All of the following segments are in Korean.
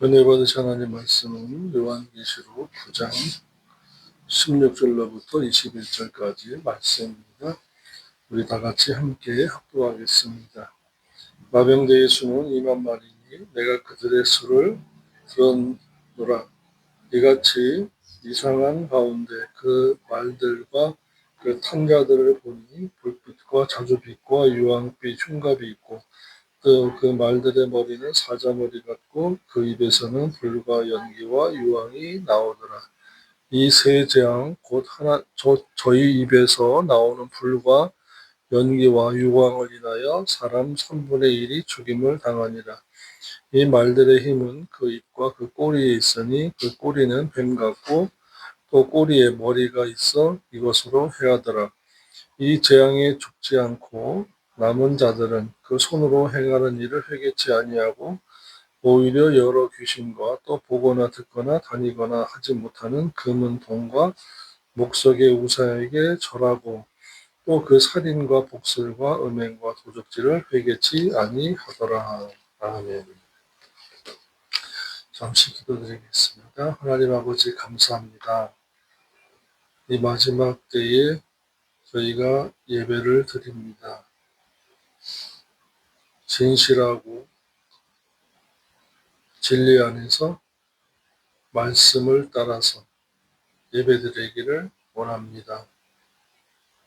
은혜 받으신 하나님 말씀은 요한계시록 9장 16절로부터 21절까지의 말씀입니다. 우리 다 같이 함께 합독하겠습니다. 마병대의 수는 2만 마리니 내가 그들의 수를 들었노라. 이같이 이상한 가운데 그 말들과 그 탄자들을 보니 불빛과 자주빛과 유황빛 흉갑이 있고 또 그 말들의 머리는 사자머리 같고 그 입에서는 불과 연기와 유황이 나오더라. 이 세 재앙 곧 저희 입에서 나오는 불과 연기와 유황을 인하여 사람 3분의 1이 죽임을 당하니라. 이 말들의 힘은 그 입과 그 꼬리에 있으니 그 꼬리는 뱀 같고 또 꼬리에 머리가 있어 이것으로 해하더라. 이 재앙에 죽지 않고 남은 자들은 그 손으로 행하는 일을 회개치 아니하고 오히려 여러 귀신과 또 보거나 듣거나 다니거나 하지 못하는 금은 동과 목석의 우상에게 절하고 또 그 살인과 복술과 음행과 도적질을 회개치 아니하더라. 아멘. 잠시 기도드리겠습니다. 하나님 아버지 감사합니다. 이 마지막 때에 저희가 예배를 드립니다. 진실하고 진리 안에서 말씀을 따라서 예배드리기를 원합니다.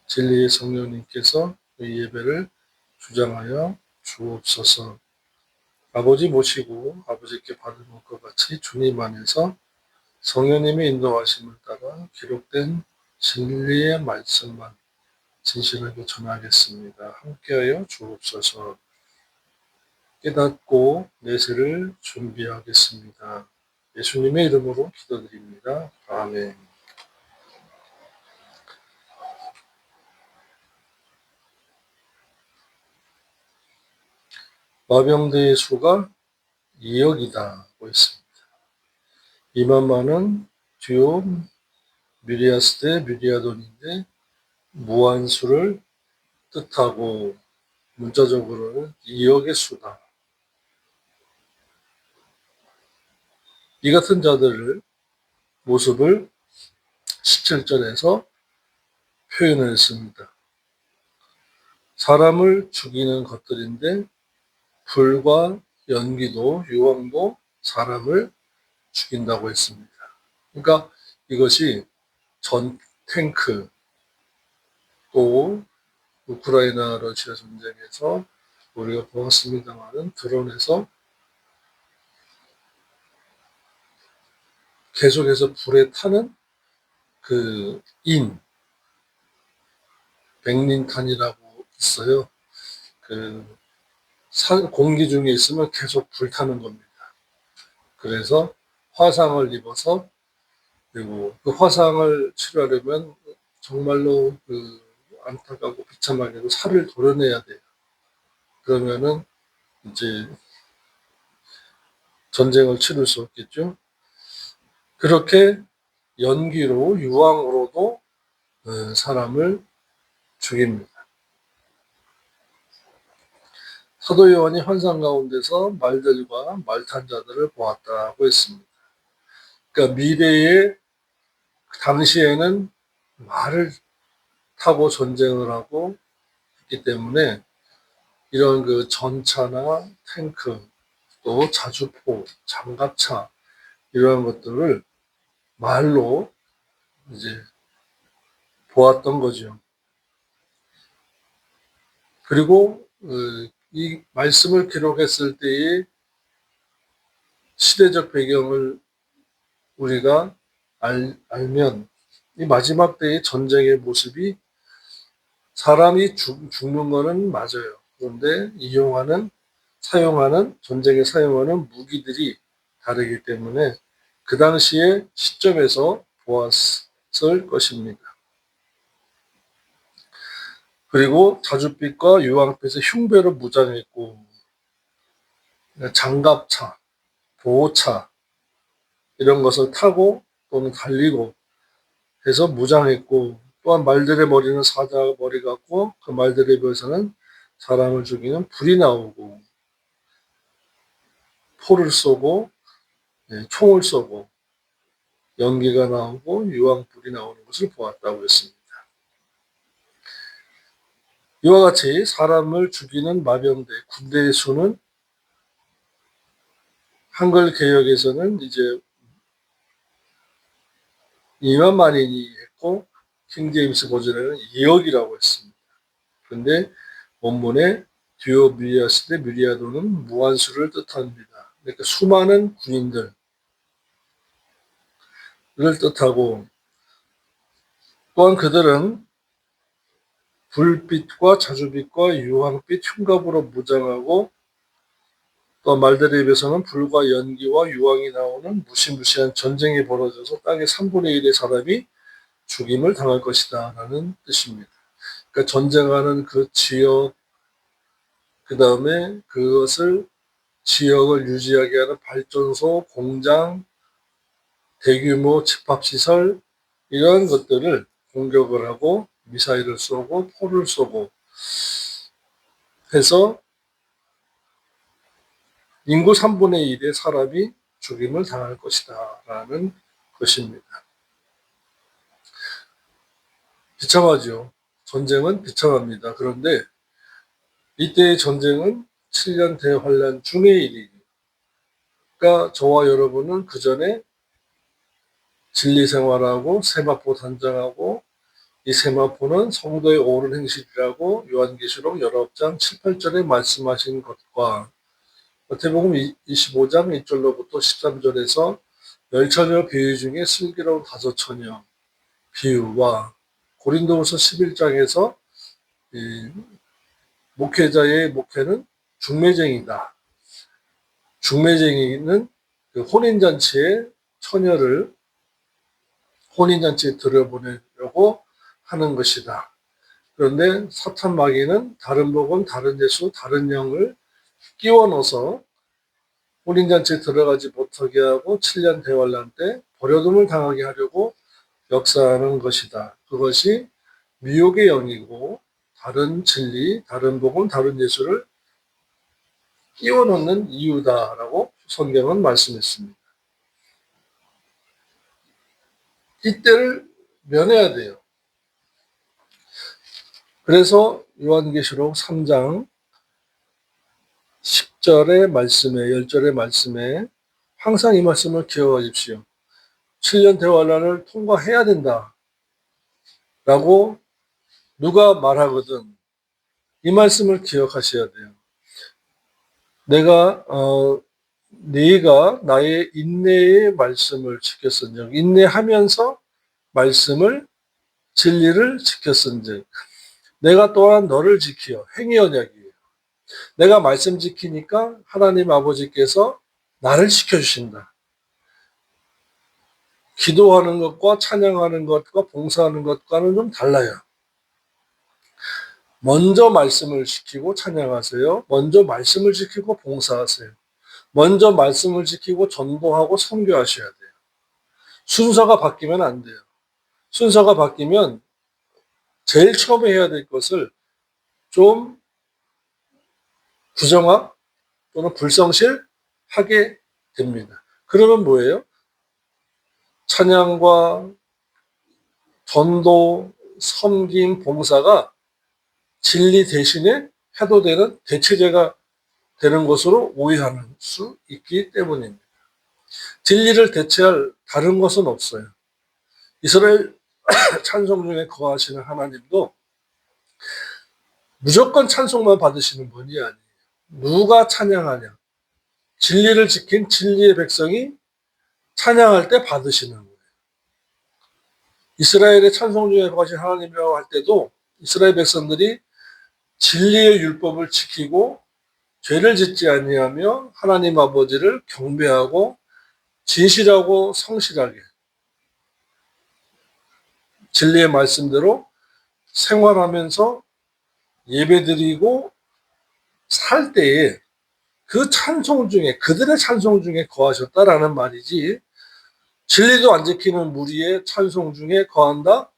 진리의 성령님께서 이 예배를 주장하여 주옵소서. 아버지 모시고 아버지께 받은 것과 같이 주님 안에서 성령님의 인도하심을 따라 기록된 진리의 말씀만 진실하게 전하겠습니다. 함께하여 주옵소서. 깨닫고 내세를 준비하겠습니다. 예수님의 이름으로 기도드립니다. 아멘. 마병대의 수가 2억이다고 했습니다. 2만마는 듀오 미리아스 대 미리아돈인데 무한수를 뜻하고 문자적으로는 2억의 수다. 이 같은 자들을 모습을 17절에서 표현을 했습니다. 사람을 죽이는 것들인데 불과 연기도 유황도 사람을 죽인다고 했습니다. 그러니까 이것이 전 탱크 또 우크라이나 러시아 전쟁에서 우리가 보았습니다만은 드론에서 계속해서 불에 타는 그 백린탄이라고 있어요. 그 공기 중에 있으면 계속 불타는 겁니다. 그래서 화상을 입어서 그리고 그 화상을 치료하려면 정말로 그 안타깝고 비참하게도 살을 도려내야 돼요. 그러면은 이제 전쟁을 치를 수 없겠죠. 그렇게 연기로 유황으로도 사람을 죽입니다. 사도 요한이 환상 가운데서 말들과 말탄자들을 보았다고 했습니다. 그러니까 미래에 당시에는 말을 타고 전쟁을 하고 있기 때문에 이런 그 전차나 탱크 또 자주포, 장갑차 이러한 것들을 말로 이제 보았던 거죠. 그리고 이 말씀을 기록했을 때의 시대적 배경을 우리가 알면 이 마지막 때의 전쟁의 모습이 사람이 죽는 거는 맞아요. 그런데 전쟁에 사용하는 무기들이 다르기 때문에 그 당시의 시점에서 보았을 것입니다. 그리고 자줏빛과 유황빛의 흉배로 무장했고 장갑차, 보호차 이런 것을 타고 또는 달리고 해서 무장했고 또한 말들의 머리는 사자 머리 같고 그 말들의 입에서는 사람을 죽이는 불이 나오고 포를 쏘고 총을 쏘고 연기가 나오고 유황불이 나오는 것을 보았다고 했습니다. 이와 같이 사람을 죽이는 마병대, 군대의 수는 한글 개역에서는 이제 2만만인이 했고 킹제임스 버전에는 2억이라고 했습니다. 그런데 원문에 듀오미리아스 대 미리아도는 무한수를 뜻합니다. 그러니까 수많은 군인들을 뜻하고, 또한 그들은 불빛과 자주빛과 유황빛 흉갑으로 무장하고, 또 말들에 비해서는 불과 연기와 유황이 나오는 무시무시한 전쟁이 벌어져서 땅의 3분의 1의 사람이 죽임을 당할 것이다 라는 뜻입니다. 그러니까 전쟁하는 그 지역, 그 다음에 그것을 지역을 유지하게 하는 발전소, 공장, 대규모 집합시설, 이런 것들을 공격을 하고 미사일을 쏘고 포를 쏘고 해서 인구 3분의 1의 사람이 죽임을 당할 것이다 라는 것입니다. 비참하죠. 전쟁은 비참합니다. 그런데 이때의 전쟁은 7년 대환란 중의 일이니까 저와 여러분은 그 전에 진리생활하고 세마포 단장하고, 이 세마포는 성도의 옳은 행실이라고 요한계시록 19장 7, 8절에 말씀하신 것과 마태복음 25장 1절로부터 13절에서 열처녀 비유 중에 슬기로운 5처녀 비유와 고린도후서 11장에서 목회자의 목회는 중매쟁이다. 중매쟁이는 그 혼인잔치에 처녀를 혼인잔치에 들여보내려고 하는 것이다. 그런데 사탄 마귀는 다른 복음, 다른 예수, 다른 영을 끼워 넣어서 혼인잔치에 들어가지 못하게 하고 7년 대환란 때 버려둠을 당하게 하려고 역사하는 것이다. 그것이 미혹의 영이고 다른 진리, 다른 복음, 다른 예수를 끼워 넣는 이유다라고 성경은 말씀했습니다. 이때를 면해야 돼요. 그래서 요한계시록 3장 10절의 말씀에, 10절의 말씀에 항상 이 말씀을 기억하십시오. 7년 대환란을 통과해야 된다 라고 누가 말하거든 이 말씀을 기억하셔야 돼요. 네가 나의 인내의 말씀을 지켰은즉, 인내하면서 말씀을, 진리를 지켰은즉 내가 또한 너를 지키어. 행위 언약이에요. 내가 말씀 지키니까 하나님 아버지께서 나를 지켜주신다. 기도하는 것과 찬양하는 것과 봉사하는 것과는 좀 달라요. 먼저 말씀을 지키고 찬양하세요. 먼저 말씀을 지키고 봉사하세요. 먼저 말씀을 지키고 전도하고 선교하셔야 돼요. 순서가 바뀌면 안 돼요. 순서가 바뀌면 제일 처음에 해야 될 것을 좀 부정하고 또는 불성실하게 됩니다. 그러면 뭐예요? 찬양과 전도, 섬김, 봉사가 진리 대신에 해도 되는 대체제가 되는 것으로 오해할 수 있기 때문입니다. 진리를 대체할 다른 것은 없어요. 이스라엘 찬송 중에 거하시는 하나님도 무조건 찬송만 받으시는 분이 아니에요. 누가 찬양하냐? 진리를 지킨 진리의 백성이 찬양할 때 받으시는 거예요. 이스라엘의 찬송 중에 거하신 하나님이라고 할 때도 이스라엘 백성들이 진리의 율법을 지키고 죄를 짓지 아니하며 하나님 아버지를 경배하고 진실하고 성실하게 진리의 말씀대로 생활하면서 예배드리고 살 때에 그 찬송 중에, 그들의 찬송 중에 거하셨다라는 말이지, 진리도 안 지키는 무리의 찬송 중에 거한다?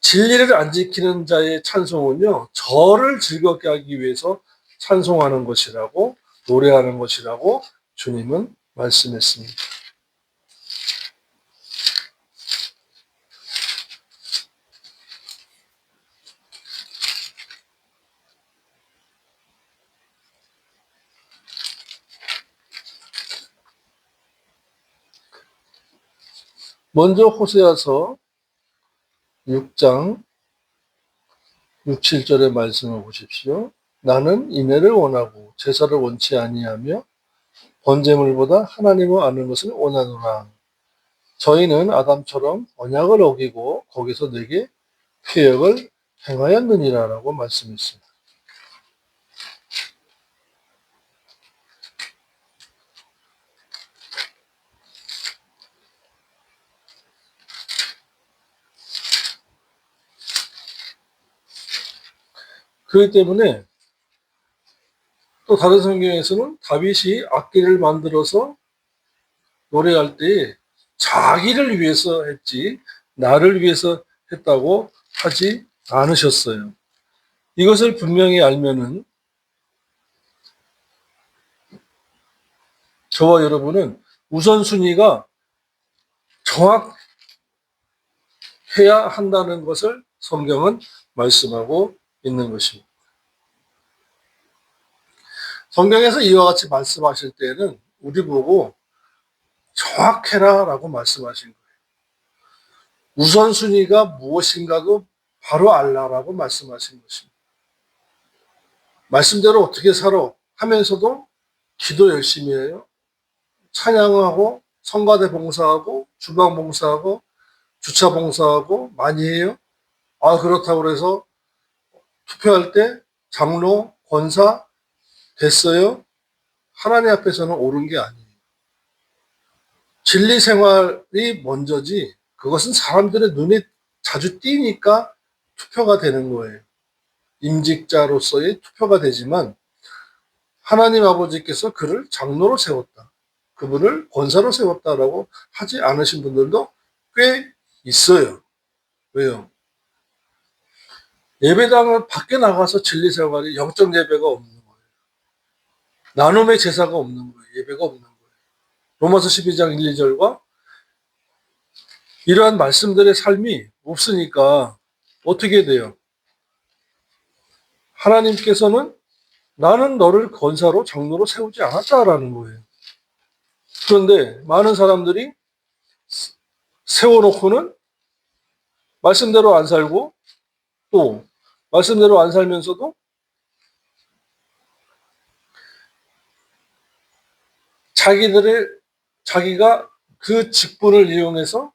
진리를 안 지키는 자의 찬송은요, 저를 즐겁게 하기 위해서 찬송하는 것이라고, 노래하는 것이라고 주님은 말씀했습니다. 먼저 호세아서 6장 6, 7절의 말씀을 보십시오. 나는 인애를 원하고 제사를 원치 아니하며 번제물보다 하나님을 아는 것을 원하노라. 저희는 아담처럼 언약을 어기고 거기서 내게 표역을 행하였느니라 라고 말씀했습니다. 그렇기 때문에 또 다른 성경에서는 다윗이 악기를 만들어서 노래할 때 자기를 위해서 했지 나를 위해서 했다고 하지 않으셨어요. 이것을 분명히 알면은 저와 여러분은 우선순위가 정확해야 한다는 것을 성경은 말씀하고 있는 것입니다. 성경에서 이와 같이 말씀하실 때는 우리 보고 정확해라 라고 말씀하신 거예요. 우선순위가 무엇인가도 바로 알라라고 말씀하신 것입니다. 말씀대로 어떻게 살아 하면서도 기도 열심히 해요. 찬양하고 성가대 봉사하고 주방 봉사하고 주차 봉사하고 많이 해요. 그렇다고 해서 투표할 때 장로, 권사 됐어요? 하나님 앞에서는 옳은 게 아니에요. 진리 생활이 먼저지 그것은 사람들의 눈에 자주 띄니까 투표가 되는 거예요. 임직자로서의 투표가 되지만 하나님 아버지께서 그를 장로로 세웠다. 그분을 권사로 세웠다라고 하지 않으신 분들도 꽤 있어요. 왜요? 예배당을 밖에 나가서 진리 생활이 영적 예배가 없는 거예요. 나눔의 제사가 없는 거예요. 예배가 없는 거예요. 로마서 12장 1, 2절과 이러한 말씀들의 삶이 없으니까 어떻게 돼요? 하나님께서는 나는 너를 권사로 장로로 세우지 않았다라는 거예요. 그런데 많은 사람들이 세워놓고는 말씀대로 안 살고 또 말씀대로 안 살면서도 자기가 그 직분을 이용해서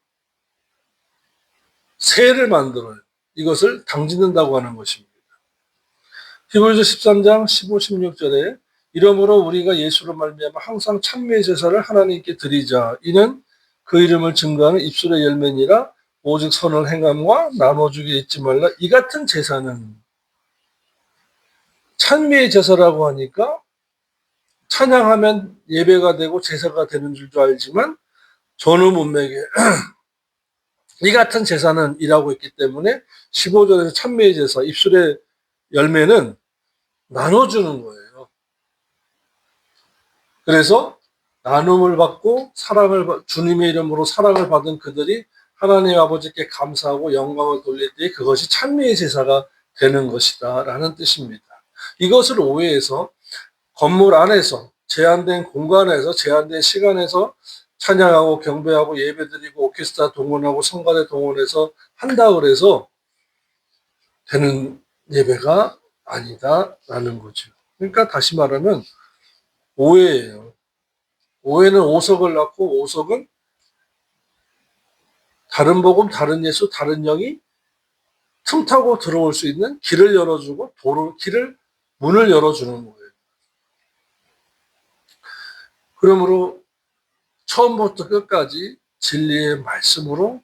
세를 만들어요. 이것을 당짓는다고 하는 것입니다. 히브리서 13장 15, 16절에 이러므로 우리가 예수로 말미암아 항상 찬미의 제사를 하나님께 드리자. 이는 그 이름을 증거하는 입술의 열매니라. 오직 선을 행함과 나눠주기 잊지 말라. 이 같은 제사는 찬미의 제사라고 하니까 찬양하면 예배가 되고 제사가 되는 줄도 알지만 전후 문맥에 이 같은 제사는 이라고 했기 때문에 15절에서 찬미의 제사, 입술의 열매는 나눠주는 거예요. 그래서 나눔을 받고 주님의 이름으로 사랑을 받은 그들이 하나님 아버지께 감사하고 영광을 돌릴 때 그것이 찬미의 제사가 되는 것이다 라는 뜻입니다. 이것을 오해해서 건물 안에서 제한된 공간에서 제한된 시간에서 찬양하고 경배하고 예배드리고 오케스트라 동원하고 성가대 동원해서 한다 그래서 되는 예배가 아니다라는 거죠. 그러니까 다시 말하면 오해예요. 오해는 오석을 낳고 오석은 다른 복음, 다른 예수, 다른 영이 틈타고 들어올 수 있는 길을 열어주고 문을 열어주는 거예요. 그러므로 처음부터 끝까지 진리의 말씀으로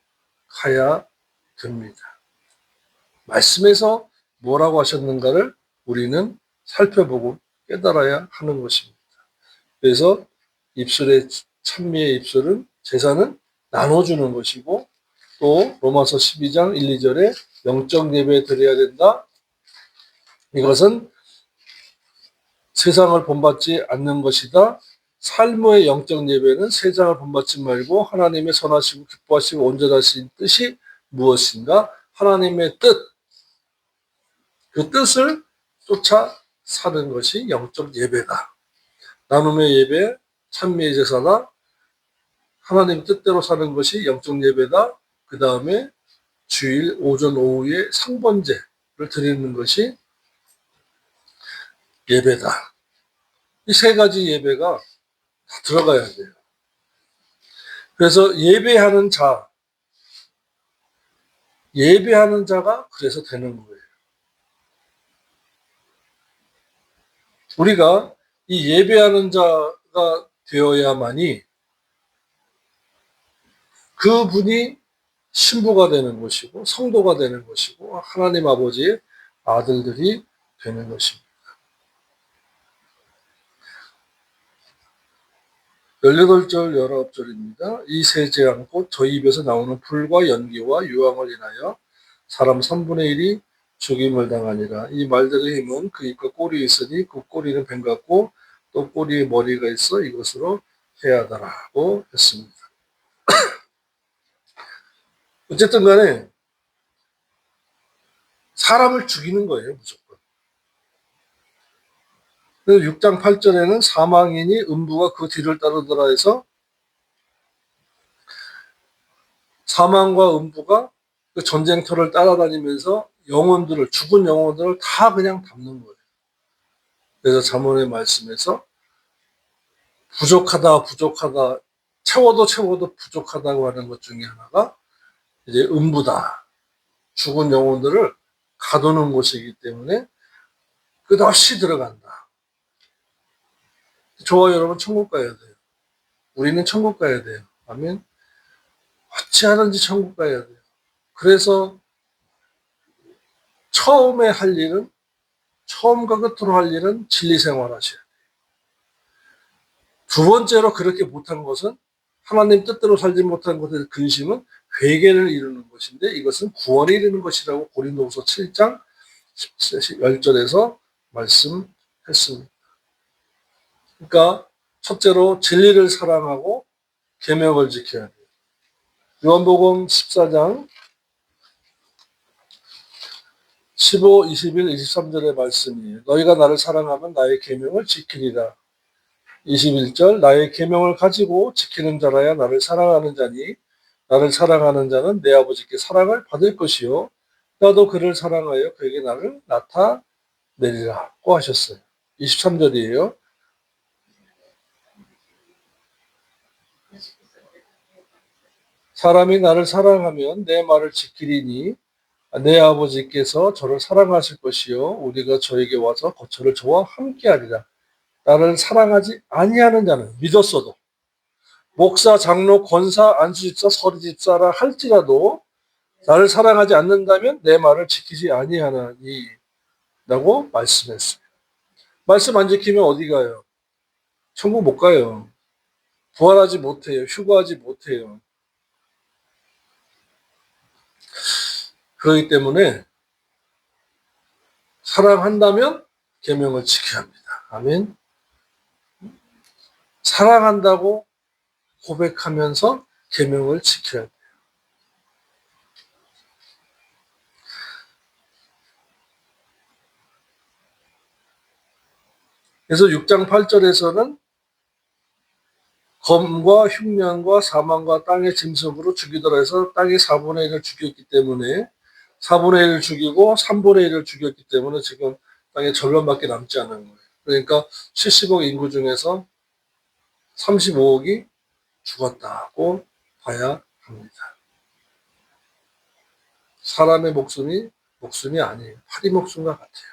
가야 됩니다. 말씀에서 뭐라고 하셨는가를 우리는 살펴보고 깨달아야 하는 것입니다. 그래서 찬미의 입술은 제사는 나눠주는 것이고 또 로마서 12장 1, 2절에 영적 예배 드려야 된다. 이것은 세상을 본받지 않는 것이다. 삶의 영적 예배는 세상을 본받지 말고 하나님의 선하시고 기뻐하시고 온전하신 뜻이 무엇인가? 하나님의 뜻, 그 뜻을 쫓아 사는 것이 영적 예배다. 나눔의 예배, 찬미의 제사다. 하나님 뜻대로 사는 것이 영적 예배다. 그 다음에 주일 오전 오후에 상번제를 드리는 것이 예배다. 이 세 가지 예배가 다 들어가야 돼요. 그래서 예배하는 자가 그래서 되는 거예요. 우리가 이 예배하는 자가 되어야만이 그분이 신부가 되는 것이고 성도가 되는 것이고 하나님 아버지의 아들들이 되는 것입니다. 18절 19절입니다. 이 세제 않고 저희 입에서 나오는 불과 연기와 유황을 인하여 사람 3분의 1이 죽임을 당하니라. 이 말들의 힘은 그 입과 꼬리에 있으니 그 꼬리는 뱀 같고 또 꼬리에 머리가 있어 이것으로 해하더라고 했습니다. 어쨌든 간에 사람을 죽이는 거예요, 무조건. 그래서 6장 8절에는 사망이니 음부가 그 뒤를 따르더라 해서 사망과 음부가 그 전쟁터를 따라다니면서 죽은 영혼들을 다 그냥 담는 거예요. 그래서 잠언의 말씀에서 부족하다, 채워도 부족하다고 하는 것 중에 하나가 이제 음부다. 죽은 영혼들을 가두는 곳이기 때문에 끝없이 들어간다. 저와 여러분 천국 가야 돼요. 우리는 천국 가야 돼요. 아멘. 어찌하든지 천국 가야 돼요. 그래서 처음과 끝으로 할 일은 진리 생활 하셔야 돼요. 두 번째로 그렇게 못한 것은 하나님 뜻대로 살지 못한 것의 근심은 회개를 이루는 것인데 이것은 구원에 이르는 것이라고 고린도후서 7장 10절에서 말씀했습니다. 그러니까 첫째로 진리를 사랑하고 계명을 지켜야 돼요. 요한복음 14장 15, 21, 23절의 말씀이에요. 너희가 나를 사랑하면 나의 계명을 지키리라. 21절 나의 계명을 가지고 지키는 자라야 나를 사랑하는 자니 나를 사랑하는 자는 내 아버지께 사랑을 받을 것이요 나도 그를 사랑하여 그에게 나를 나타내리라고 하셨어요. 23절이에요. 사람이 나를 사랑하면 내 말을 지키리니 내 아버지께서 저를 사랑하실 것이요 우리가 저에게 와서 거처를 저와 함께하리라. 나를 사랑하지 아니하는 자는 믿었어도 목사, 장로, 권사, 안수집사, 서리집사라 할지라도 나를 사랑하지 않는다면 내 말을 지키지 아니하나니 라고 말씀했어요. 말씀 안 지키면 어디 가요? 천국 못 가요. 부활하지 못해요. 휴거하지 못해요. 그렇기 때문에 사랑한다면 계명을 지켜야 합니다. 아멘. 사랑한다고 고백하면서 계명을 지켜야 돼요. 그래서 6장 8절에서는 검과 흉년과 사망과 땅의 짐승으로 죽이더라 해서 땅의 4분의 1을 죽였기 때문에 4분의 1을 죽이고 3분의 1을 죽였기 때문에 지금 땅에 절반밖에 남지 않은 거예요. 그러니까 70억 인구 중에서 35억이 죽었다고 봐야 합니다. 사람의 목숨이 아니에요. 파리 목숨과 같아요.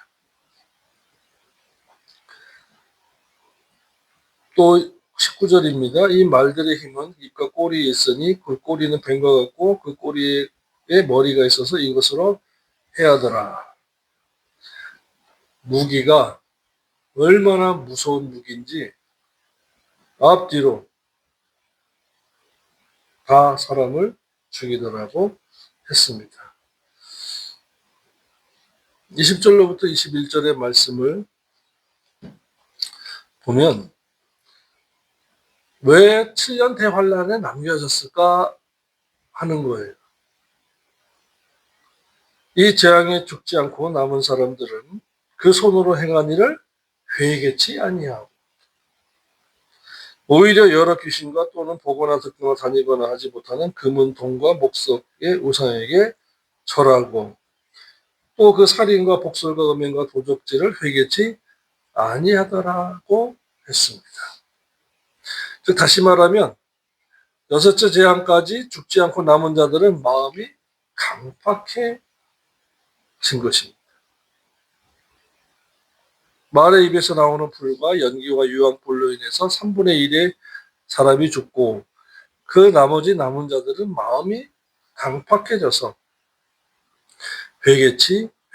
또 19절입니다. 이 말들의 힘은 입과 꼬리에 있으니 그 꼬리는 뱀과 같고 그 꼬리에 머리가 있어서 이것으로 해하더라. 무기가 얼마나 무서운 무기인지 앞뒤로 다 사람을 죽이더라고 했습니다. 20절로부터 21절의 말씀을 보면 왜 7년 대환란에 남겨졌을까 하는 거예요. 이 재앙에 죽지 않고 남은 사람들은 그 손으로 행한 일을 회개치 아니하고 오히려 여러 귀신과 또는 보거나 듣거나 다니거나 하지 못하는 금은 동과 목석의 우상에게 절하고 또 그 살인과 복술과 음행과 도적질을 회개치 아니하더라고 했습니다. 즉 다시 말하면 여섯째 재앙까지 죽지 않고 남은 자들은 마음이 강팍해진 것입니다. 말의 입에서 나오는 불과 연기와 유황불로 인해서 3분의 1의 사람이 죽고 그 나머지 남은 자들은 마음이 강팍해져서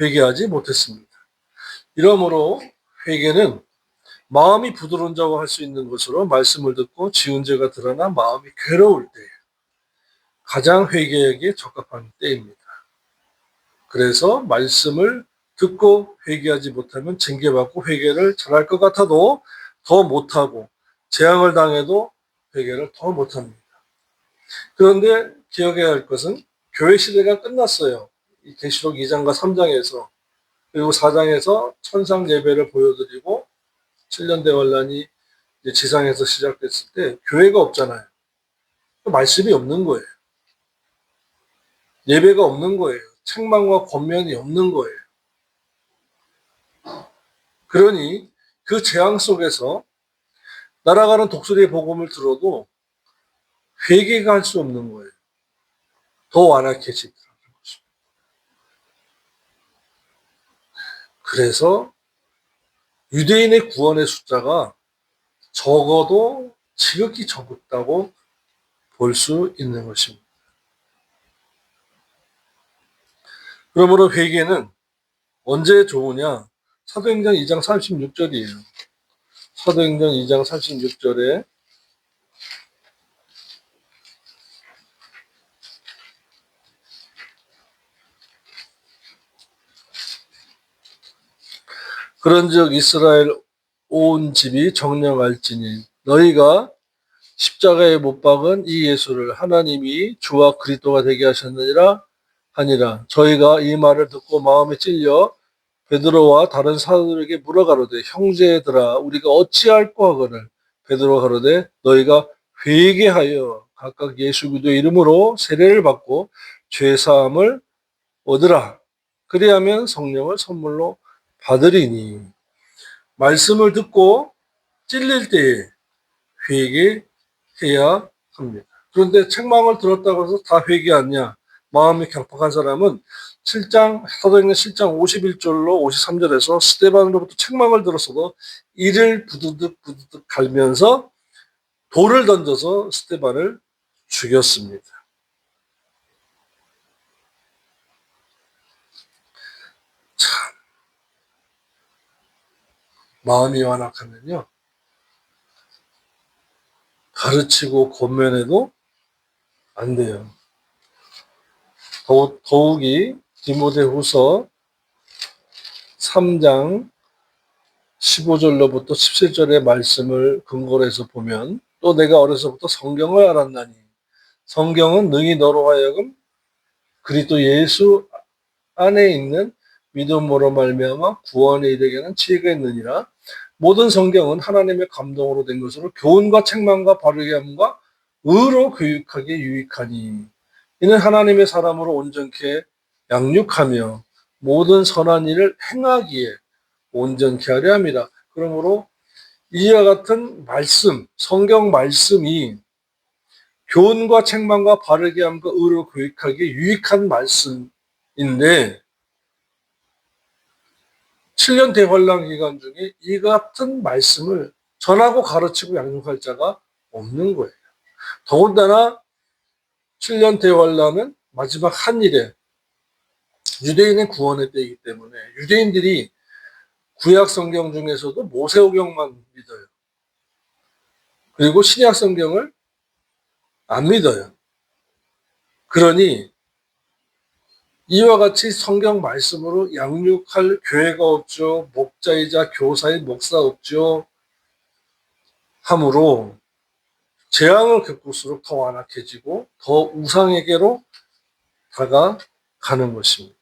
회개하지 못했습니다. 이러므로 회개는 마음이 부드러운 자와 할 수 있는 것으로 말씀을 듣고 지은 죄가 드러나 마음이 괴로울 때 가장 회개에게 적합한 때입니다. 그래서 말씀을 듣고 회개하지 못하면 징계받고 회개를 잘할 것 같아도 더 못하고 재앙을 당해도 회개를 더 못합니다. 그런데 기억해야 할 것은 교회 시대가 끝났어요. 계시록 2장과 3장에서 그리고 4장에서 천상 예배를 보여드리고 7년 대환란이 지상에서 시작됐을 때 교회가 없잖아요. 말씀이 없는 거예요. 예배가 없는 거예요. 책망과 권면이 없는 거예요. 그러니 그 재앙 속에서 날아가는 독수리의 복음을 들어도 회개가 할 수 없는 거예요. 더 완악해지더라는 것입니다. 그래서 유대인의 구원의 숫자가 적어도 지극히 적다고 볼 수 있는 것입니다. 그러므로 회개는 언제 좋으냐? 사도행전 2장 36절이에요. 사도행전 2장 36절에 그런즉 이스라엘 온 집이 정령할지니 너희가 십자가에 못 박은 이 예수를 하나님이 주와 그리스도가 되게 하셨느니라 하니라. 저희가 이 말을 듣고 마음에 찔려 베드로와 다른 사도들에게 물어가로되 형제들아 우리가 어찌할꼬 하거늘 베드로가 가로되 너희가 회개하여 각각 예수 그리스도의 이름으로 세례를 받고 죄 사함을 얻으라. 그리하면 성령을 선물로 받으리니. 말씀을 듣고 찔릴 때에 회개해야 합니다. 그런데 책망을 들었다고 해서 다 회개하냐? 마음이 격박한 사람은 사도행전 7장 51절로 53절에서 스데반으로부터 책망을 들었어도 이를 부두득 갈면서 돌을 던져서 스데반을 죽였습니다. 참, 마음이 완악하면요. 가르치고 권면해도 안 돼요. 더욱이 디모데후서 3장 15절로부터 17절의 말씀을 근거로 해서 보면 또 내가 어려서부터 성경을 알았나니 성경은 능히 너로 하여금 그리스도 예수 안에 있는 믿음으로 말미암아 구원에 이르게 하는 지혜가 있느니라. 모든 성경은 하나님의 감동으로 된 것으로 교훈과 책망과 바르게 함과 의로 교육하기에 유익하니 이는 하나님의 사람으로 온전케 양육하며 모든 선한 일을 행하기에 온전케 하려 함이라. 그러므로 이와 같은 말씀, 성경 말씀이 교훈과 책망과 바르게 함과 의로 교육하기에 유익한 말씀인데 7년 대환란 기간 중에 이 같은 말씀을 전하고 가르치고 양육할 자가 없는 거예요. 더군다나 7년 대환란은 마지막 한 일에 유대인의 구원의 때이기 때문에 유대인들이 구약 성경 중에서도 모세오경만 믿어요. 그리고 신약 성경을 안 믿어요. 그러니 이와 같이 성경 말씀으로 양육할 교회가 없죠. 목자이자 교사인 목사 없죠. 함으로 재앙을 겪을수록 더 완악해지고 더 우상에게로 다가가는 것입니다.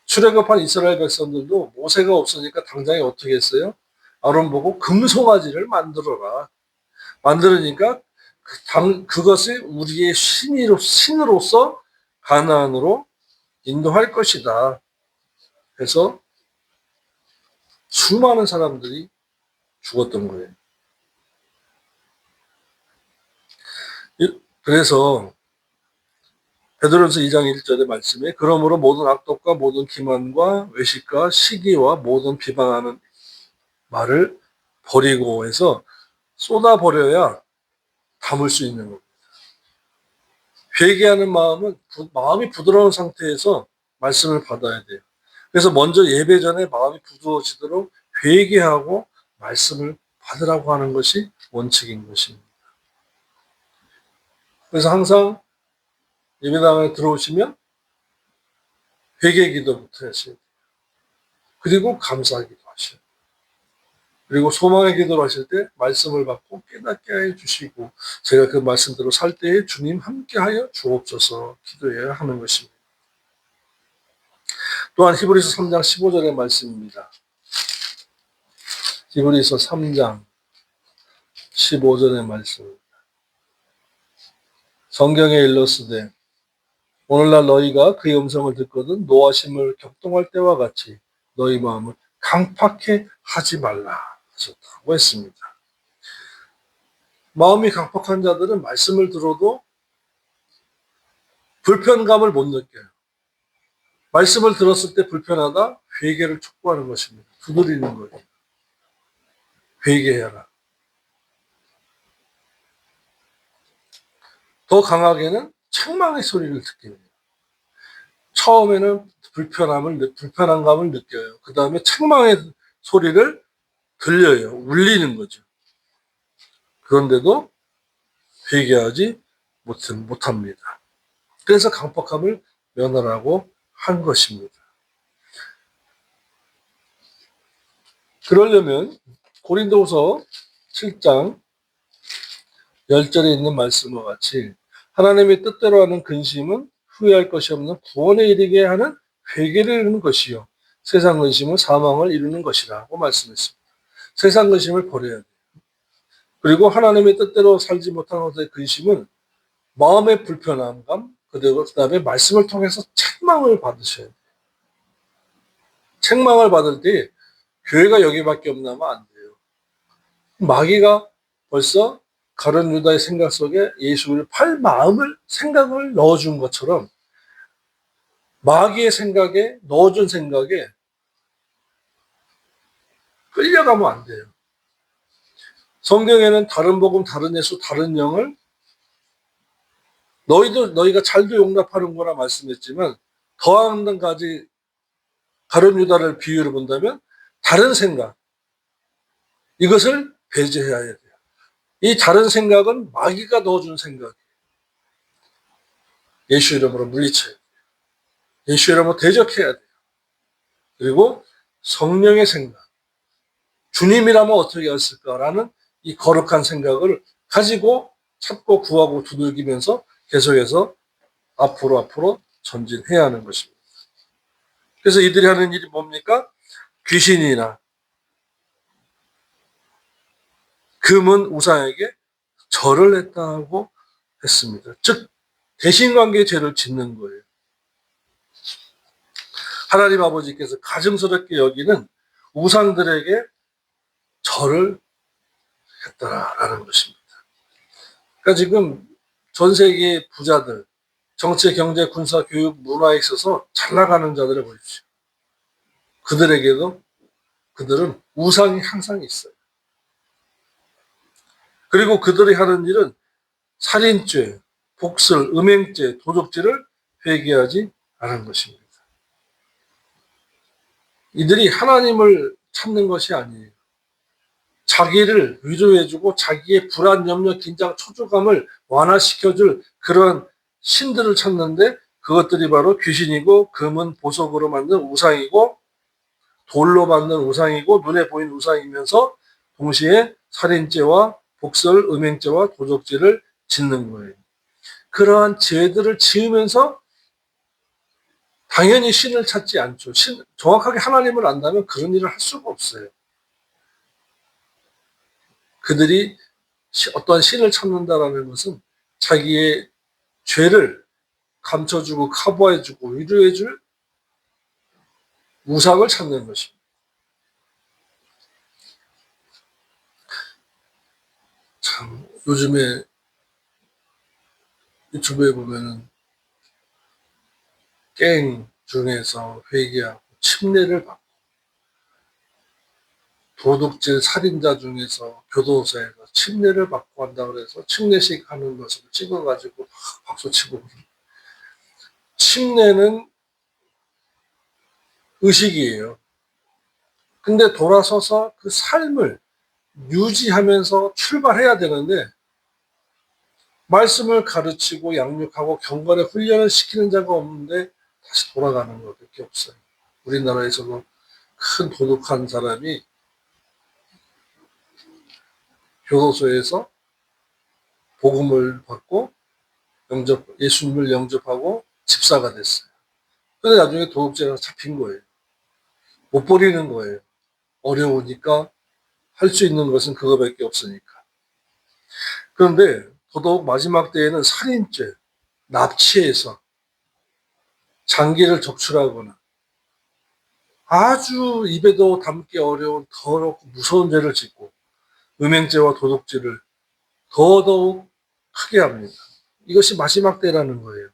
출애굽한 이스라엘 백성들도 모세가 없으니까 당장에 어떻게 했어요? 아론 보고 금송아지를 만들어라. 만들으니까 그것이 우리의 신으로서 가나안으로 인도할 것이다. 그래서 수많은 사람들이 죽었던 거예요. 그래서 베드로전서 2장 1절의 말씀에 그러므로 모든 악독과 모든 기만과 외식과 시기와 모든 비방하는 말을 버리고 해서 쏟아버려야 담을 수 있는 겁니다. 회개하는 마음이 부드러운 상태에서 말씀을 받아야 돼요. 그래서 먼저 예배 전에 마음이 부드러워지도록 회개하고 말씀을 받으라고 하는 것이 원칙인 것입니다. 그래서 항상 예배당에 들어오시면 회개 기도부터 하셔야 돼요. 그리고 감사 기도하셔야 돼요. 그리고 소망의 기도를 하실 때 말씀을 받고 깨닫게 해주시고 제가 그 말씀대로 살 때에 주님 함께하여 주옵소서 기도해야 하는 것입니다. 또한 히브리서 3장 15절의 말씀입니다. 히브리서 3장 15절의 말씀. 성경에 일렀으되 오늘날 너희가 그의 음성을 듣거든 노하심을 격동할 때와 같이 너희 마음을 강팍해 하지 말라 하셨다고 했습니다. 마음이 강팍한 자들은 말씀을 들어도 불편감을 못 느껴요. 말씀을 들었을 때 불편하다? 회개를 촉구하는 것입니다. 두드리는 거예요. 회개해라. 더 강하게는 책망의 소리를 듣게 돼요. 처음에는 불편함감을 느껴요. 그 다음에 책망의 소리를 들려요. 울리는 거죠. 그런데도 회개하지 못합니다. 그래서 강팍함을 면하라고 한 것입니다. 그러려면 고린도후서 7장 10절에 있는 말씀과 같이 하나님의 뜻대로 하는 근심은 후회할 것이 없는 구원에 이르게 하는 회개를 이루는 것이요 세상 근심은 사망을 이루는 것이라고 말씀했습니다. 세상 근심을 버려야 돼요. 그리고 하나님의 뜻대로 살지 못하는 것의 근심은 마음의 불편함감, 그 다음에 말씀을 통해서 책망을 받으셔야 돼요. 책망을 받을 때 교회가 여기밖에 없나면 안 돼요. 마귀가 벌써 가룟 유다의 생각 속에 예수를 팔 생각을 넣어준 것처럼 마귀의 생각에 넣어준 생각에 끌려가면 안 돼요. 성경에는 다른 복음, 다른 예수, 다른 영을 너희가 잘도 용납하는 거라 말씀했지만 더 한 가지 가룟 유다를 비유를 본다면 다른 생각 이것을 배제해야 돼요. 이 다른 생각은 마귀가 넣어준 생각이에요. 예수 이름으로 물리쳐야 돼요. 예수 이름으로 대적해야 돼요. 그리고 성령의 생각 주님이라면 어떻게 했을까라는 이 거룩한 생각을 가지고 찾고 구하고 두들기면서 계속해서 앞으로 전진해야 하는 것입니다. 그래서 이들이 하는 일이 뭡니까? 귀신이나 금은 우상에게 절을 했다고 했습니다. 즉 대신관계의 죄를 짓는 거예요. 하나님 아버지께서 가증스럽게 여기는 우상들에게 절을 했다라는 것입니다. 그러니까 지금 전 세계 부자들, 정치, 경제, 군사, 교육, 문화에 있어서 잘 나가는 자들을 보십시오. 그들은 우상이 항상 있어요. 그리고 그들이 하는 일은 살인죄, 복술, 음행죄, 도적죄를 회개하지 않은 것입니다. 이들이 하나님을 찾는 것이 아니에요. 자기를 위로해주고 자기의 불안, 염려, 긴장, 초조감을 완화시켜줄 그런 신들을 찾는데 그것들이 바로 귀신이고 금은 보석으로 만든 우상이고 돌로 만든 우상이고 눈에 보이는 우상이면서 동시에 살인죄와 복술, 음행죄와 도적죄를 짓는 거예요. 그러한 죄들을 지으면서 당연히 신을 찾지 않죠. 정확하게 하나님을 안다면 그런 일을 할 수가 없어요. 그들이 어떠한 신을 찾는다라는 것은 자기의 죄를 감춰주고 커버해주고 위로해줄 우상을 찾는 것입니다. 참 요즘에 유튜브에 보면은 갱 중에서 회개하고 침례를 받고 도둑질 살인자 중에서 교도소에서 침례를 받고 한다 그래서 침례식 하는 것을 찍어가지고 박수치고 침례는 의식이에요. 근데 돌아서서 그 삶을 유지하면서 출발해야 되는데 말씀을 가르치고 양육하고 경건의 훈련을 시키는 자가 없는데 다시 돌아가는 것밖에 없어요. 우리나라에서도 큰 도둑한 사람이 교도소에서 복음을 받고 예수님을 영접하고 집사가 됐어요. 근데 나중에 도둑질해서 잡힌 거예요. 못 버리는 거예요. 어려우니까 할 수 있는 것은 그거밖에 없으니까. 그런데 더더욱 마지막 때에는 살인죄, 납치해서 장기를 적출하거나 아주 입에도 담기 어려운 더럽고 무서운 죄를 짓고 음행죄와 도둑질을 더더욱 크게 합니다. 이것이 마지막 때라는 거예요.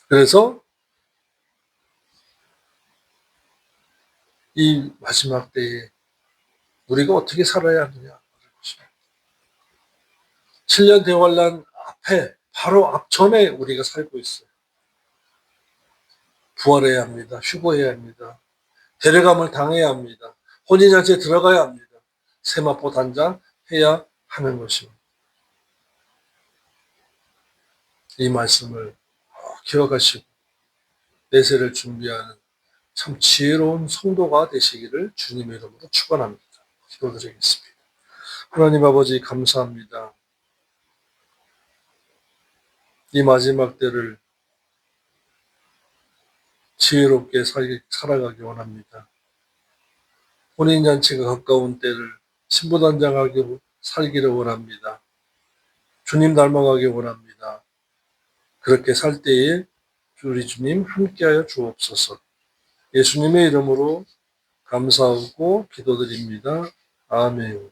그래서 이 마지막 때에 우리가 어떻게 살아야 하느냐. 7년 대환란 앞에 바로 앞전에 우리가 살고 있어요. 부활해야 합니다. 휴거해야 합니다. 데려감을 당해야 합니다. 혼인잔치에 들어가야 합니다. 세마포 단장해야 하는 것입니다. 이 말씀을 기억하시고 내세를 준비하는 참 지혜로운 성도가 되시기를 주님의 이름으로 축원합니다. 기도드리겠습니다. 하나님 아버지 감사합니다. 이 마지막 때를 지혜롭게 살아가기 원합니다. 혼인잔치가 가까운 때를 신부단장하게 살기를 원합니다. 주님 닮아가기 원합니다. 그렇게 살 때에 우리 주님 함께하여 주옵소서. 예수님의 이름으로 감사하고 기도드립니다. 아멘.